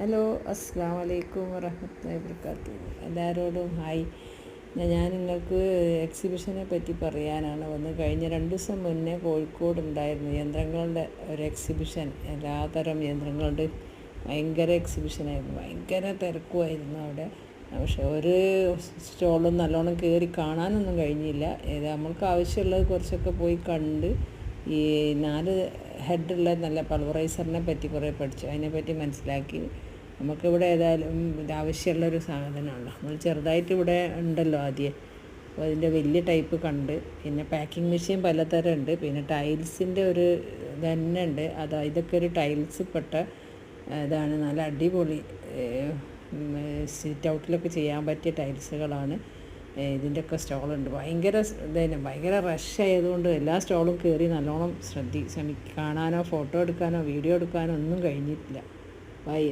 Hello, അസ്സലാമു അലൈക്കും വറഹ്മത്തുള്ളാഹി വബറകാതുഹു. എല്ലാവരോടും ഹായ്. ഞാൻ നിങ്ങൾക്ക് എക്സിബിഷനെ പറ്റി പറയാനാണ് വന്നത്. കഴിഞ്ഞ 2 ദിവസം മുന്നേ കോഴിക്കോട് ഉണ്ടായിരുന്നു യന്ത്രങ്ങളുടെ ഒരു എക്സിബിഷൻ. എല്ലാതരം യന്ത്രങ്ങളുടെ ഭയങ്കര എക്സിബിഷനായിരുന്നു. ഭയങ്കര തിരക്കുമായിരുന്നു അവിടെ. പക്ഷെ ഒരു സ്റ്റോളും നല്ലോണം കയറി കാണാനൊന്നും കഴിഞ്ഞില്ല. നമ്മൾക്ക് ആവശ്യമുള്ളത് കുറച്ചൊക്കെ പോയി കണ്ട് ഈ 4 ഹെഡുള്ള നല്ല പൾവറൈസറിനെ പറ്റി കുറേ പഠിച്ചു. അതിനെപ്പറ്റി മനസ്സിലാക്കി. നമുക്കിവിടെ ഏതായാലും ഇത് ആവശ്യമുള്ളൊരു സാധനമാണല്ലോ. നമ്മൾ ചെറുതായിട്ട് ഇവിടെ ഉണ്ടല്ലോ ആദ്യം. അപ്പോൾ അതിൻ്റെ വലിയ ടൈപ്പ് കണ്ട്. പിന്നെ പാക്കിംഗ് മെഷീൻ പലതരം ഉണ്ട്. പിന്നെ ടൈൽസിൻ്റെ ഒരു തന്നെ ഉണ്ട്. ഇതൊക്കെ ഒരു ടൈൽസ് പെട്ട ഇതാണ്. നല്ല അടിപൊളി സിറ്റ് ഔട്ടിലൊക്കെ ചെയ്യാൻ പറ്റിയ ടൈൽസുകളാണ്. ഇതിൻ്റെയൊക്കെ സ്റ്റോളുണ്ട്. ഭയങ്കര റഷ് ആയതുകൊണ്ട് എല്ലാ സ്റ്റോളും കയറി നല്ലോണം കാണാനോ ഫോട്ടോ എടുക്കാനോ വീഡിയോ എടുക്കാനോ ഒന്നും കഴിഞ്ഞിട്ടില്ല. ബൈ.